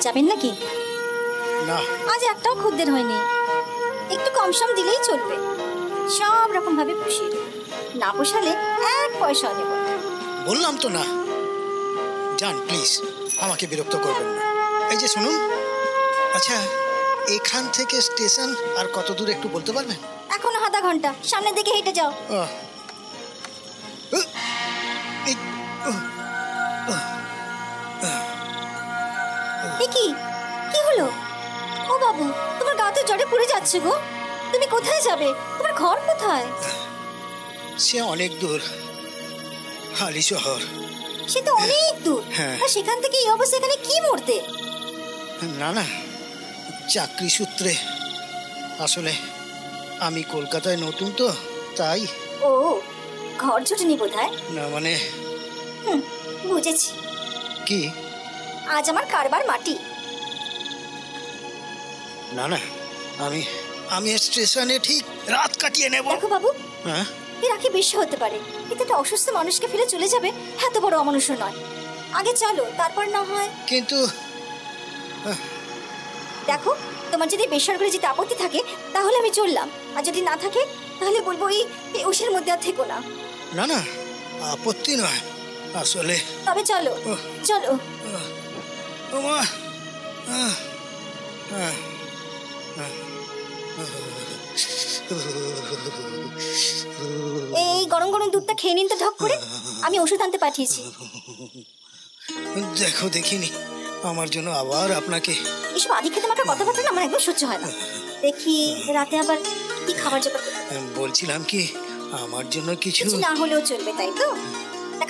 যাবেন নাকি? না, আজ একটাও খদ্দের হয়নি। একটু কম সম দিলেই চলবে, সব রকম ভাবে পুষিয়ে দেব। না পোষালে 1 পয়সাও নেব না। বললাম তো না। যান প্লিজ, আমাকে বিরক্ত করবেন না। এই যে শুনুন, আচ্ছা এখান থেকে স্টেশন আর কত দূর একটু বলতে পারবেন? এখনো আধা ঘন্টা, সামনের দিকে হেঁটে যাও। কি হলো? ও বাবু, তোমার গা তো জ্বরে পুড়ে যাচ্ছে গো। তুমি কোথায় যাবে? তোমার ঘর কোথায়? সে অনেক দূর, হালি শহর। সে তো অনেক দূর। আর সেখান থেকে এই অবস্থা এখানে কি মরতে? না না, চাকরি সূত্রে। আসলে আমি কলকাতায় নতুন তো, তাই। ও, ঘর জোটেনি বোধহয়। না মানে বুঝেছি। কি? আজ আমার কারবার মাটি। না না, আমি স্টেশনে ঠিক রাত কাটিয়ে নেব। দেখো বাবু, এর আগে বেশি হতে পারে। এটা একটা অসুস্থ মানুষকে ফেলে চলে যাবে, এত বড় অমানুষ নয়। আগে চলো, তারপর না হয়। কিন্তু দেখো, তোমার যদি বেসরকারি যেতে আপত্তি থাকে তাহলে আমি চললাম, আর যদি না থাকে তাহলে বলবো এই ওষের মধ্যে আর থেকো না। না না, আপত্তি নয় আসলে। তবে চলো চলো। এই গরম গরম দুধটা খেয়ে নিন তো ঢক করে, আমি ওষুধ আনতে পাঠিয়েছি। দেখো দেখিনি, আমার জন্য আবার আপনাকে এসব আদি খেতে মাত্র কথাবার্তা না আমার একদম সহ্য হয় না। দেখি রাতে আবার কি খাবার জোগাড় করতে। বলছিলাম কি, আমার জন্য কিছু না হলেও চলবে, তাই তো?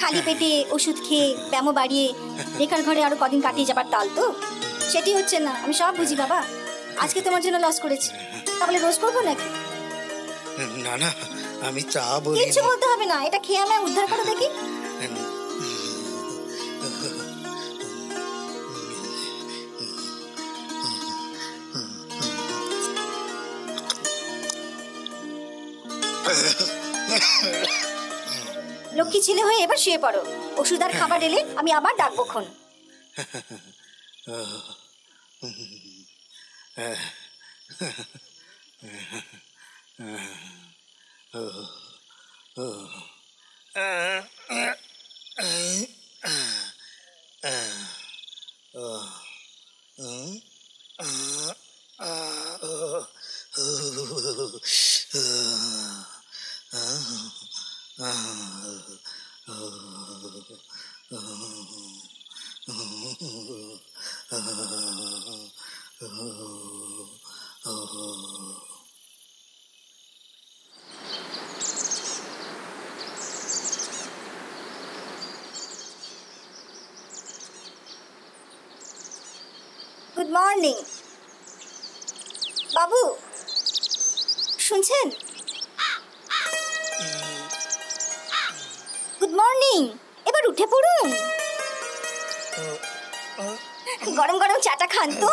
খালি পেটে ওষুধ খেয়ে ব্যায়াম বাড়িয়ে বেকার ঘরে আরো কদিন কাটিয়ে যাবার তাল তো সেটি হচ্ছে না। আমি সব বুঝি বাবা, আজকে তোমার জন্য লস করেছি, তাহলে রোজ করবো নাকি? না না, আমি তা বলি। কিছু বলতে হবে না, এটা খেয়ে আমি উদ্ধার করো দেখি। লক্ষ্মী ছেলে হয়ে এবার শুয়ে পড়ো। ওষুধ আর খাবার এলে আমি আবার ডাকবো খন। গুড মর্নিং বাবু, শুনছেন? গুড মর্নিং, এবার উঠে পড়ুন। গরম গরম চাটা খান তো।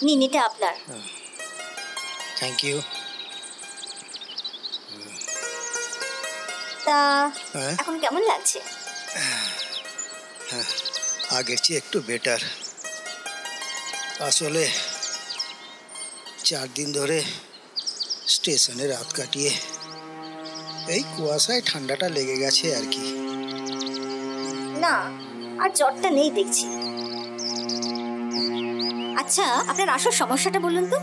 নিন, এটা আপনার। Thank you. তা এখন কেমন লাগছে? আগের চেয়ে একটু বেটার। আসলে 4 দিন ধরে স্টেশনে রাত কাটিয়ে এই কুয়াশায় ঠান্ডাটা লেগে গেছে আর কি। না, আর জ্বরটা নেই দেখছি। আচ্ছা, আপনার আসল সমস্যাটা বলুন তো।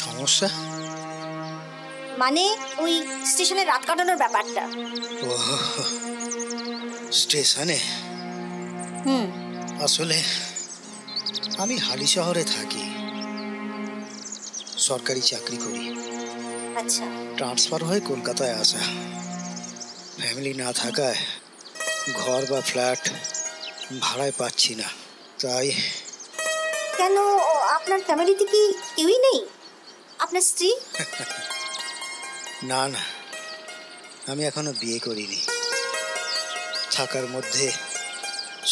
সমস্যা মানে ওই স্টেশনে রাত কাটানোর ব্যাপারটা। ও, স্টেশনে? আসলে আমি হালি শহরে থাকি, সরকারি চাকরি করি। আচ্ছা। ট্রান্সফার হয়ে কলকাতায় আসা। ফ্যামিলি না থাকায় ঘর বা ফ্ল্যাট ভাড়ায় পাচ্ছি না, তাই। কেন, আপনার ফ্যামিলিতে কি কেউই নেই? আপনার স্ত্রী? না না, আমি এখনো বিয়ে করিনি। থাকার মধ্যে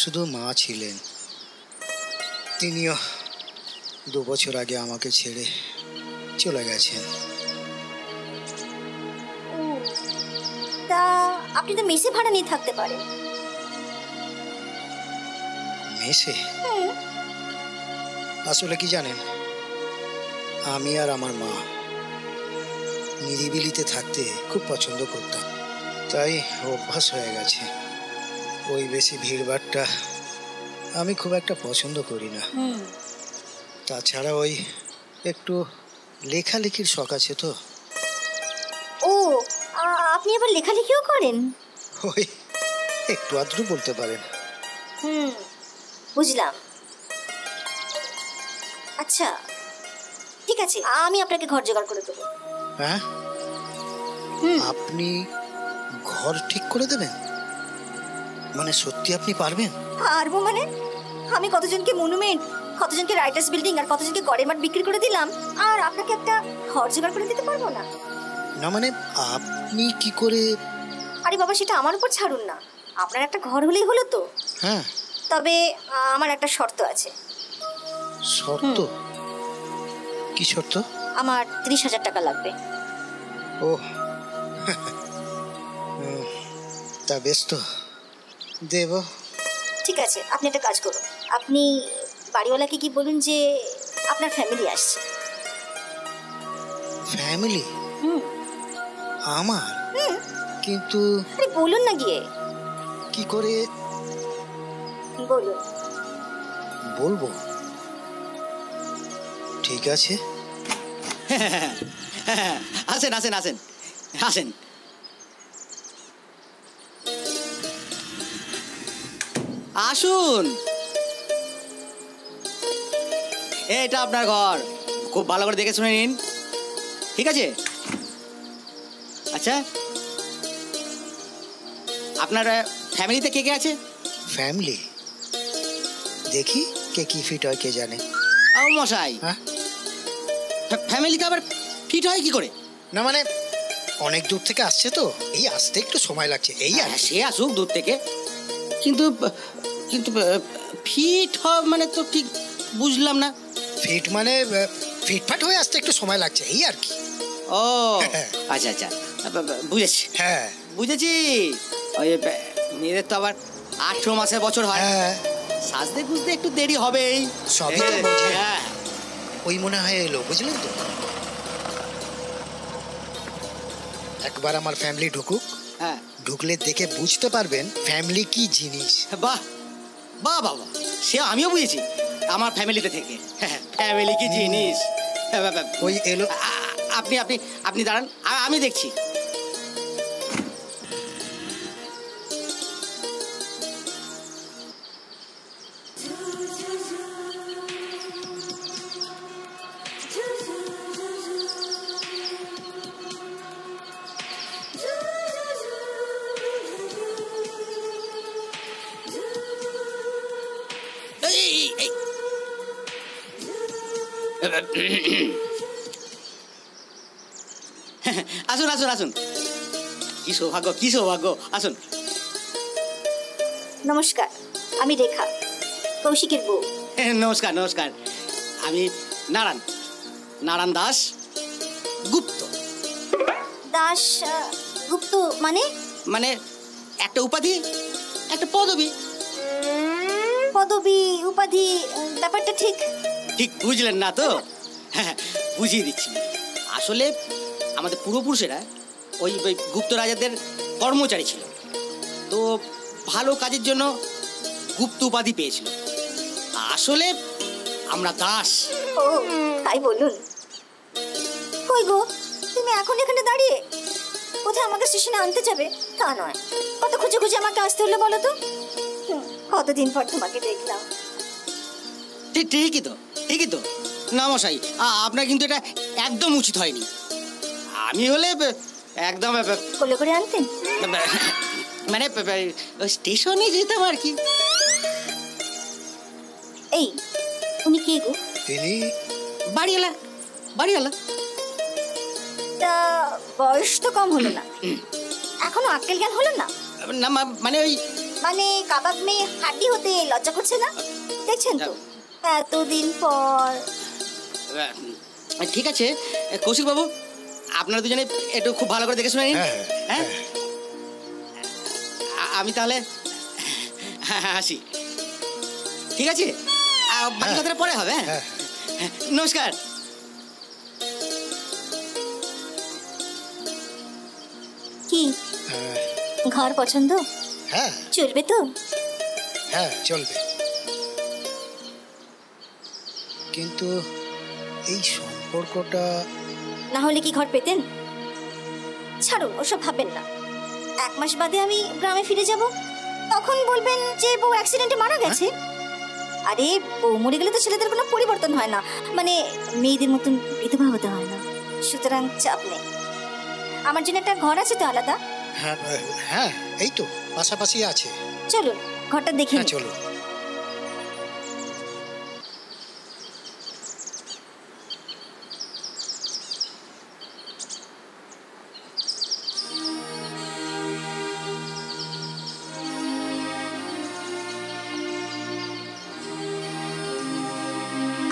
শুধু মা ছিলেন, তিনিও 2 বছর আগে আমাকে ছেড়ে চলে গেছেন। তা আপনি তো মেসে ভাড়া নিয়ে থাকতে পারেন। মেসে? আসলে কি জানেন, আমি আর আমার মা নিরিবিলিতে থাকতে খুব পছন্দ করতাম, তাই অভ্যাস হয়ে গেছে। ওই বেশি ভিড়ভাড়টা আমি খুব একটা পছন্দ করি না। তাছাড়া ওই একটু লেখালেখির শখ আছে তো। ও, আপনি আবার লেখালেখিও করেন? ওই একটু আধটু বলতে পারেন। বুঝলাম। আচ্ছা ঠিক আছে, আমি আপনাকে ঘর জোগাড় করে দেবো। হ্যাঁ, আপনি ঘর ঠিক করে দেবেন? মানে সত্যি আপনি পারবেন? পারবো মানে? আমি কতজনকে মনুমেন্ট, কতজনকে রাইটার্স বিল্ডিং আর কতজনকে গড়ের মাঠ বিক্রি করে দিলাম, আর আপনাকে একটা ঘর জোগাড় করে দিতে পারবো না? না মানে আপনি কি করে? আরে বাবা, সেটা আমার উপর ছাড়ুন না, আপনার একটা ঘর হলেই হলো তো। হ্যাঁ, তবে আমার একটা শর্ত আছে। শর্ত? কি শর্ত? আমার 30,000 টাকা লাগবে। ও তা বেশ, তো দেব। ঠিক আছে, আপনি একটা কাজ করুন, আপনি বাড়িওয়ালাকে কি বলুন যে আপনার ফ্যামিলি আসছে। ফ্যামিলি? আমার? কিন্তু আরে বলুন না গিয়ে। কি করে বলুন। বলবো? ঠিক আছে। আসেন আসেন আসেন আসেন। আসুন, এটা আপনার ঘর, খুব ভালো করে দেখে শুনে নিন, ঠিক আছে? আচ্ছা, আপনার ফ্যামিলিতে কে কে আছে? ফ্যামিলি? দেখি কে কি ফিট হয় কে জানে। ও মশাই, হ্যাঁ, ফ্যামিলিতে আবার ফিট হয় কি করে? না মানে অনেক দূর থেকে আসছে তো, এই আসতে একটু সময় লাগছে, এই আর কি। সে আসুক দূর থেকে, কিন্তু কিন্তু ফিট মানে তো ঠিক বুঝলাম না। ফিট মানে ফিটফাট হয়ে আসতে একটু সময় লাগছে, এই আর কি। ও আচ্ছা আচ্ছা, বুঝেছি। হ্যাঁ বুঝেছি। ওই মেয়েদের তো আবার 18 মাসে বছর হয়, হ্যাঁ, সাজতে খুঁজতে একটু দেরি হবেই। সবই তো বুঝি। হ্যাঁ, ওই মনে হয় এলো, বুঝলেন তো। একবার আমার ফ্যামিলি ঢুকুক, হ্যাঁ, ঢুকলে দেখে বুঝতে পারবেন ফ্যামিলি কি জিনিস। বাহ বাহ বাবা, সে আমিও বুঝেছি আমার ফ্যামিলিতে থেকে ফ্যামিলি কি জিনিস। ওই এলো। আপনি আপনি আপনি দাঁড়ান, আমি দেখছি। আসুন আসুন আসুন, কি সৌভাগ্য কি সৌভাগ্য, আসুন। নমস্কার, আমি রেখা, কৌশিকের বউ। নমস্কার নমস্কার, আমি নারায়ণ, নারায়ণ দাস গুপ্ত। দাস গুপ্ত মানে? মানে একটা উপাধি, একটা পদবি। পদবি উপাধি ব্যাপারটা ঠিক ঠিক বুঝলেন না তো? হ্যাঁ, বুঝিয়ে দিচ্ছি। আসলে আমাদের পূর্বপুরুষেরা ওই গুপ্ত রাজাদের কর্মচারী ছিল, তো ভালো কাজের জন্য গুপ্ত উপাধি পেয়েছিল। আসলে আমরা দাস। ও তাই বলুন। কই গো, তুমি এখন এখানে দাঁড়িয়ে? কোথায় আমাকে স্টেশনে আনতে যাবে তা নয়, কত খুঁজে খুঁজে আমাকে আসতে হলো বলো তো। কতদিন পর তোমাকে দেখলাম। ঠিকই তো, ঠিকই তো। না মশাই, আপনার কিন্তু এটা একদম উচিত হয়নি। আমি হলে একদম কোলে করে আনতেন? মানে স্টেশনে যেতাম আর কি। এই উনি কে গো? তিনি বাড়িওয়ালা, বাড়িওয়ালা। তা বয়স তো কম হলো না, এখনো আক্কেল জ্ঞান হলো না? না মানে ওই মানে কাবাব মেয়ে হাড্ডি হতে লজ্জা করছে না? দেখছেন তো এতদিন পর। ঠিক আছে কৌশিক বাবু, আপনারা দুজনে একটু খুব ভালো করে দেখে শুনে নিন। হ্যাঁ, আমি তাহলে আসি। ঠিক আছে, বাকি কথাটা পরে হবে। হ্যাঁ, নমস্কার। কি ঘর পছন্দ? হ্যাঁ চলবে তো? হ্যাঁ চলবে, কিন্তু এই সম্পর্কটা না হলে কি ঘর পেতেন? ছাড়ুন, ওসব ভাববেন না। 1 মাস বাদে আমি গ্রামে ফিরে যাব, তখন বলবেন যে বউ অ্যাক্সিডেন্টে মারা গেছে। আরে বউ মরে গেলে তো ছেলেদের কোনো পরিবর্তন হয় না, মানে মেয়েদের মতন বিধবা হতে হয় না। সুতরাং চাপ নেই, আমার জন্য একটা ঘর আছে তো আলাদা। হ্যাঁ হ্যাঁ এই তো পাশাপাশি আছে। চলুন ঘরটা দেখে হ্যাঁ নিই। চলুন।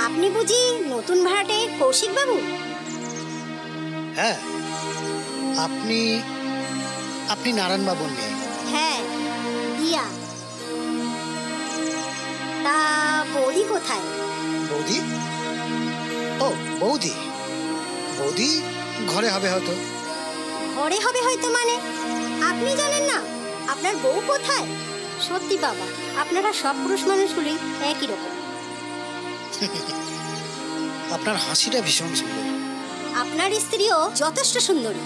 আপনি বুঝি নতুন ভাড়াটে কৌশিক বাবু? হ্যাঁ, আপনি আপনি নারায়ণবাবুর মেয়ে? হ্যাঁ, দিয়া। তা বৌদি কোথায়? বৌদি? ও বৌদি, বৌদি ঘরে হবে হয়তো। ঘরে হবে হয়তো মানে? আপনি জানেন না আপনার বউ কোথায়? সত্যি বাবা, আপনারা সব পুরুষ মানুষগুলি একই রকম। আপনার হাসিটা ভীষণ সুন্দর। আপনার স্ত্রীও যথেষ্ট সুন্দরী।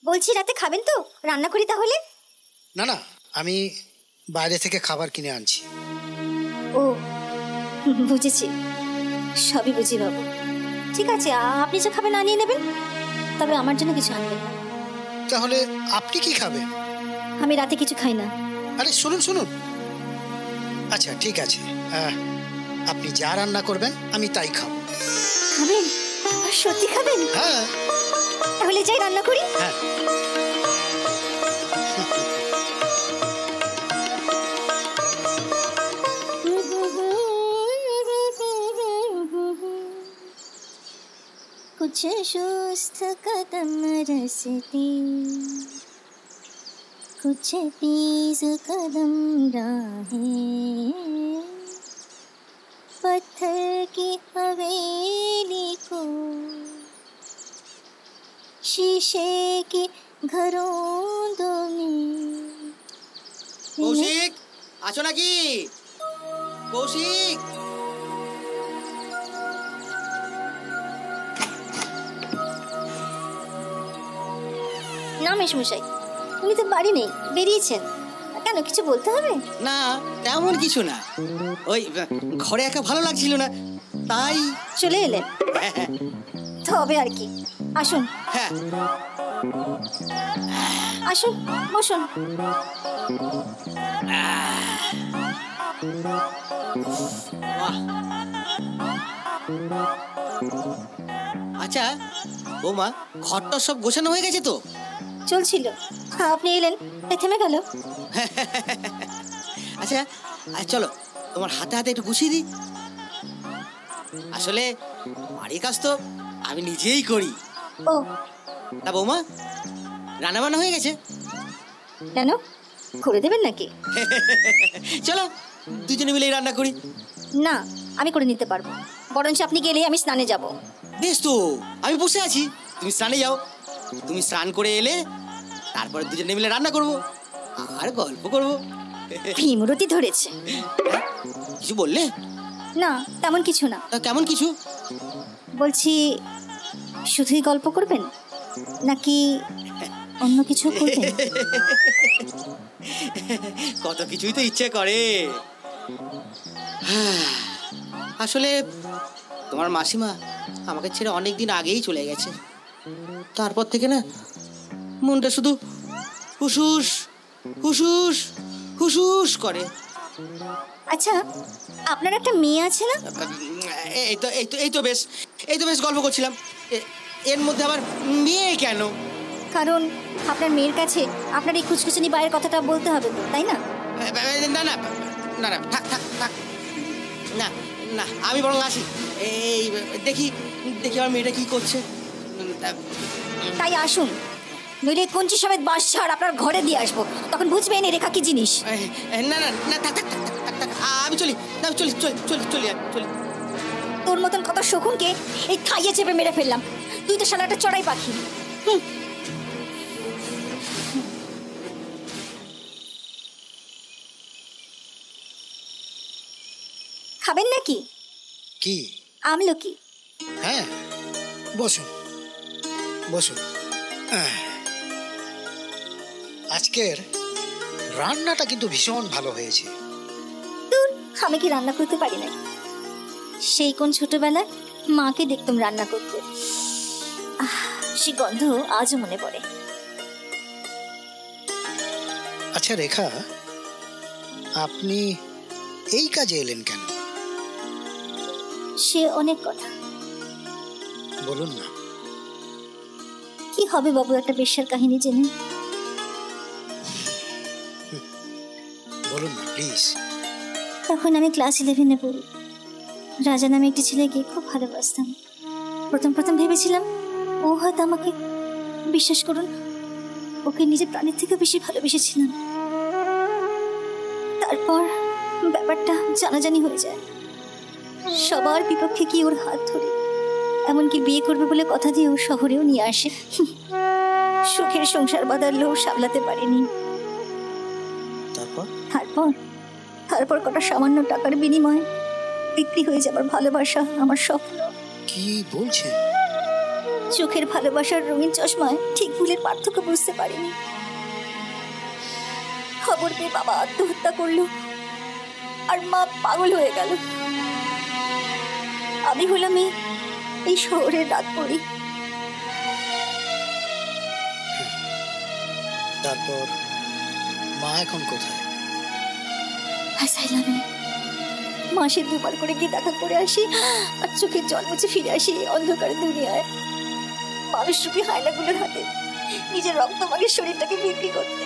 বলছি রাতে খাবেন তো? রান্না করি তাহলে? না না, আমি বাইরে থেকে খাবার কিনে আনছি। ও বুঝেছি, সবই বুঝি বাবু। ঠিক আছে, আপনি যে খাবেন আনিয়ে নেবেন, তবে আমার জন্য কিছু আনবেন না। তাহলে আপনি কি খাবেন? আমি রাতে কিছু খাই না। আরে শুনুন শুনুন, আচ্ছা ঠিক আছে, আপনি যা রান্না করবেন আমি তাই খাবো। খাবেন? সত্যি খাবেন? হ্যাঁ। তাহলে যাই রান্না করি। হ্যাঁ। कुछ सुस्त कदम रसते, कुछ तेज कदम राहें, पत्थर की हवेली को शीशे के घरों में। কৌশিক আছো নাকি? কৌশিক, না মেশমশাই, উনি তো বাড়ি নেই, বেরিয়েছেন। কেন, কিছু বলতে হবে? না তেমন কিছু না, ওই ঘরে একা ভালো লাগছিল না তাই চলে এলেন? তবে আর কি, আসুন। হ্যাঁ আসুন, বসুন। আচ্ছা বৌমা, ঘরটা সব গোছানো হয়ে গেছে তো? চলছিল, আপনি এলেন তাই থেমে গেল। আচ্ছা চলো তোমার হাতে হাতে একটু গুছিয়ে দিই। আসলে বাড়ির কাজ তো আমি নিজেই করি। ও তা বৌমা, রান্না বান্না হয়ে গেছে? কেন, করে দেবেন নাকি? চলো দুজনে মিলেই রান্না করি। না, আমি করে নিতে পারবো, বরঞ্চ আপনি গেলে আমি স্নানে যাব। বেশ তো, আমি বসে আছি, তুমি স্নানে যাও। তুমি স্নান করে এলে তারপরে দুজনে মিলে রান্না করব আর গল্প করব। ভীমরতি ধরেছে। কিছু বললে? না তেমন কিছু না। তা কেমন কিছু? বলছি শুধুই গল্প করবেন নাকি অন্য কিছু করবেন? কত কিছুই তো ইচ্ছে করে। আসলে তোমার মাসিমা আমাকে ছেড়ে অনেক দিন আগেই চলে গেছে। তারপর থেকে না মনটা শুধু হুসুস হুসুস হুসুস করে। আচ্ছা, আপনার একটা মেয়ে আছে না? এই তো বেশ গল্প করছিলাম। এর মধ্যে আবার মেয়ে কেন? কারণ আপনার মেয়ের কাছে আপনার এই খুচখুচুনি বাইরের কথাটা বলতে হবে তো, তাই না? না না না না, থাক থাক থাক, না না, আমি বরং আসি। এই দেখি আমার মেয়েটা কি করছে। তাই আসুন, নইলে কঞ্চি সমেত বাস ছাড় আপনার ঘরে দিয়ে আসবো, তখন বুঝবেন এই রেখা কি জিনিস। না না না, থাক থাক থাক থাক, আমি চলি, চলি চলি চলি চলি চলি। তোর মতন কত শকুনকে এই খাইয়ে চেপে মেরে ফেললাম, তুই তো শালা একটা চড়াই পাখি। খাবেন নাকি? কি? আমলকি। হ্যাঁ, বসুন বসুন। আজকের রান্নাটা কিন্তু ভীষণ ভালো হয়েছে। দূর, আমি কি রান্না করতে পারি না? সেই কোন ছোটবেলায় মাকে দেখতাম রান্না করতে, সে গন্ধ আজও মনে পড়ে। আচ্ছা রেখা, আপনি এই কাজে এলেন কেন? সে অনেক কথা। বলুন না। কি হবে বাবু একটা বেশ্যার কাহিনী জেনে? বলুন না প্লিজ। তখন আমি ক্লাস 11-এ পড়ি। রাজা নামে একটি ছেলেকে খুব ভালোবাসতাম। প্রথম ভেবেছিলাম ও হয়তো আমাকে, বিশ্বাস করুন ওকে নিজের প্রাণের থেকে বেশি ভালোবেসেছিলাম। তারপর ব্যাপারটা জানাজানি হয়ে যায়। সবার বিপক্ষে কি ওর হাত ধরে, এমনকি বিয়ে করবে বলে কথা দিয়ে ও শহরেও নিয়ে আসে। সুখের সংসার বাঁধার লোভ সামলাতে পারিনি। তারপর কটা সামান্য টাকার বিনিময়ে বিক্রি হয়ে যাবার ভালোবাসা, আমার স্বপ্ন। কি বলছেন? চোখের ভালোবাসার রঙিন চশমায় ঠিক ভুলের পার্থক্য বুঝতে পারিনি। খবর পেয়ে বাবা আত্মহত্যা করলো, আর মা পাগল হয়ে গেল। আমি হলাম এই শহরের রাত পড়ি। তারপর মা এখন কোথায়? হাসাইলামে মাসে 2বার করে গিয়ে দেখা করে আসি, আর চোখের জল মুছে ফিরে আসি অন্ধকার দুনিয়ায়, মানুষরূপী হায়নাগুলোর হাতে নিজের রক্ত মাগের শরীরটাকে বিক্রি করতে।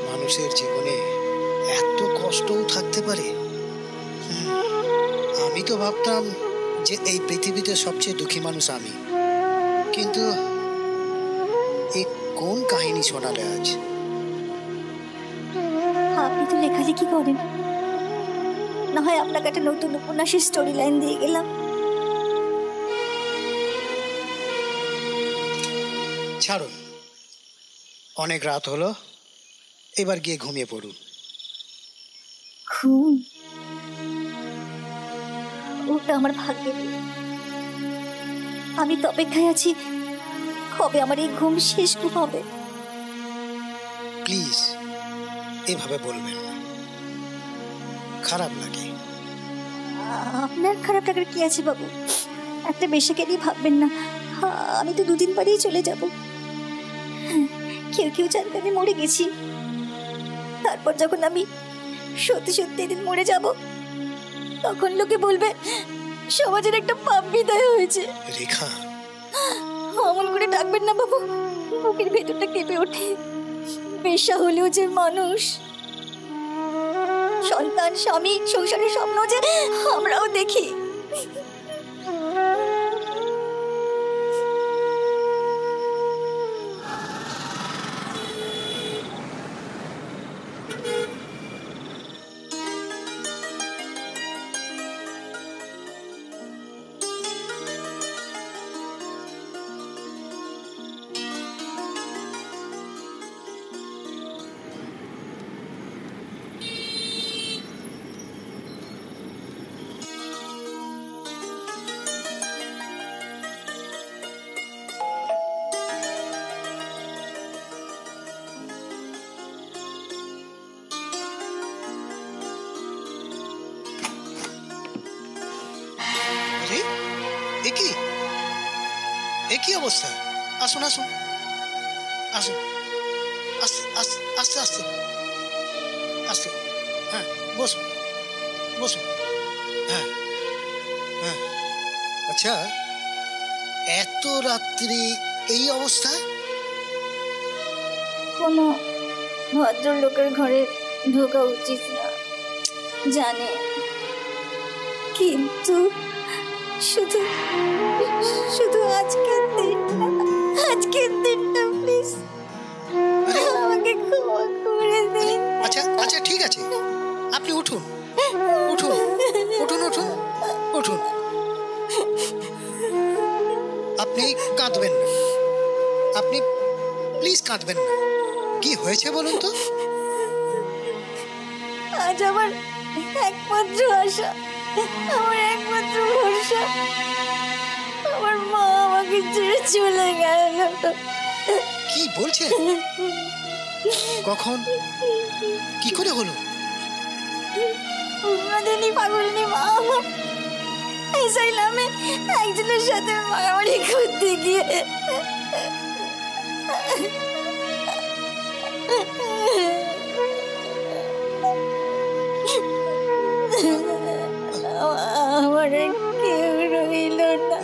মানুষের জীবনে এত কষ্টও থাকতে পারে? আমি তো ভাবতাম যে এই পৃথিবীতে সবচেয়ে দুঃখী মানুষ আমি, কিন্তু এই কোন কাহিনী শোনালে আজ? আপনি তো লেখালেখি করেন, না হয় আপনাকে একটা নতুন উপন্যাসের স্টোরি লাইন দিয়ে গেলাম। ছাড়ুন, অনেক রাত হলো, এবার গিয়ে ঘুমিয়ে পড়ুন। ঘুম? ওটা আমার ভাগ্যে নেই। আমি তো অপেক্ষায় আছি কবে আমার এই ঘুম শেষ হবে। প্লিজ এভাবে বলবেন না, খারাপ লাগে। আপনার খারাপ লাগার কি আছে বাবু? একটা বেশাকে নিয়ে ভাববেন না, আমি তো 2 দিন পরেই চলে যাব। কেউ জানবে আমি মরে গেছি। তারপর যখন আমি সত্যি এদিন মরে যাব, তখন লোকে বলবে সমাজের একটা পাপ বিদায় হয়েছে। রেখা, অমন করে ডাকবেন না বাবু, বুকের ভেতরটা কেঁপে ওঠে। বেশ্যা হলেও যে মানুষ, সন্তান, স্বামী, সংসারের স্বপ্ন যে আমরাও দেখি। কি অবস্থা? আসুন আসুন আসুন আস্তে আস্তে আস্তে আস্তে আস্তে, হ্যাঁ বসো বসো, হ্যাঁ হ্যাঁ। আচ্ছা, এত রাত্রি এই অবস্থা? কোনো ভদ্রলোকের ঘরে ঢোকা উচিত না জানে, কিন্তু শুধু শুধু আজকের দিনটা প্লিজ আমাকে ক্ষমা করে দিন। আচ্ছা আচ্ছা ঠিক আছে, আপনি উঠুন উঠুন উঠুন উঠুন উঠুন, আপনি কাঁদবেন না, আপনি প্লিজ কাঁদবেন না। কি হয়েছে বলুন তো? আজ আমার একমাত্র আশা, আমার একমাত্র ভরসা, আমার মা আমাকে ছেড়ে চলে গেল। কি বলছেন? কখন, কি করে হলো? উন্মাদিনী পাগলিনী মা আমার এসাইলামে একজনের সাথে মারামারি করতে গিয়ে আমার কেউ রইল না।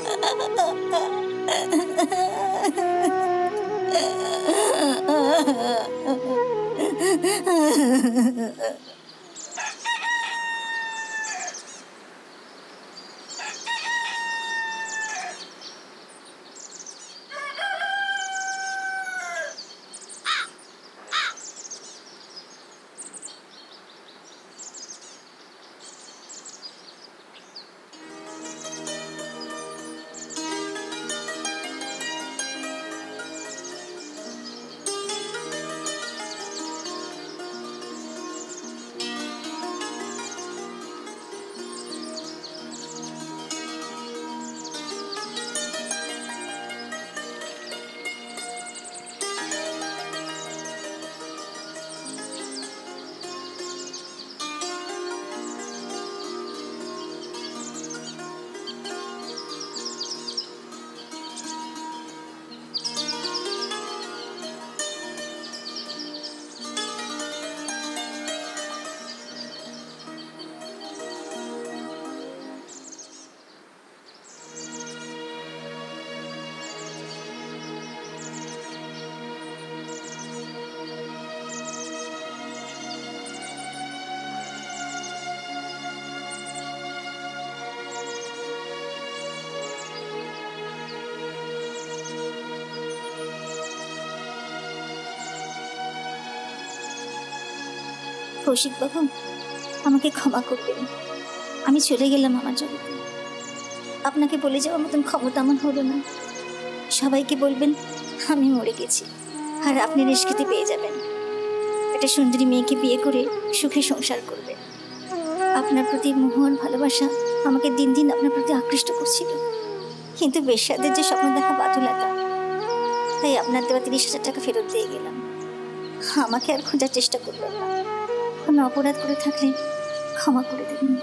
কৌশিক বাবু, আমাকে ক্ষমা করবেন, আমি চলে গেলাম আমার জগতে। আপনাকে বলে যাওয়ার মতন ক্ষমতা আমার হলো না। সবাইকে বলবেন আমি মরে গেছি, আর আপনি নিষ্কৃতি পেয়ে যাবেন। একটা সুন্দরী মেয়েকে বিয়ে করে সুখে সংসার করবেন। আপনার প্রতি মোহন ভালোবাসা আমাকে দিন দিন আপনার প্রতি আকৃষ্ট করছিল, কিন্তু বেশ্যাদের যে স্বপ্ন দেখা বাতুলতা, তাই আপনার দেওয়া 30,000 টাকা ফেরত দিয়ে গেলাম। আমাকে আর খোঁজার চেষ্টা করবেন না। কোনো অপরাধ করে থাকলে ক্ষমা করে দেবেন।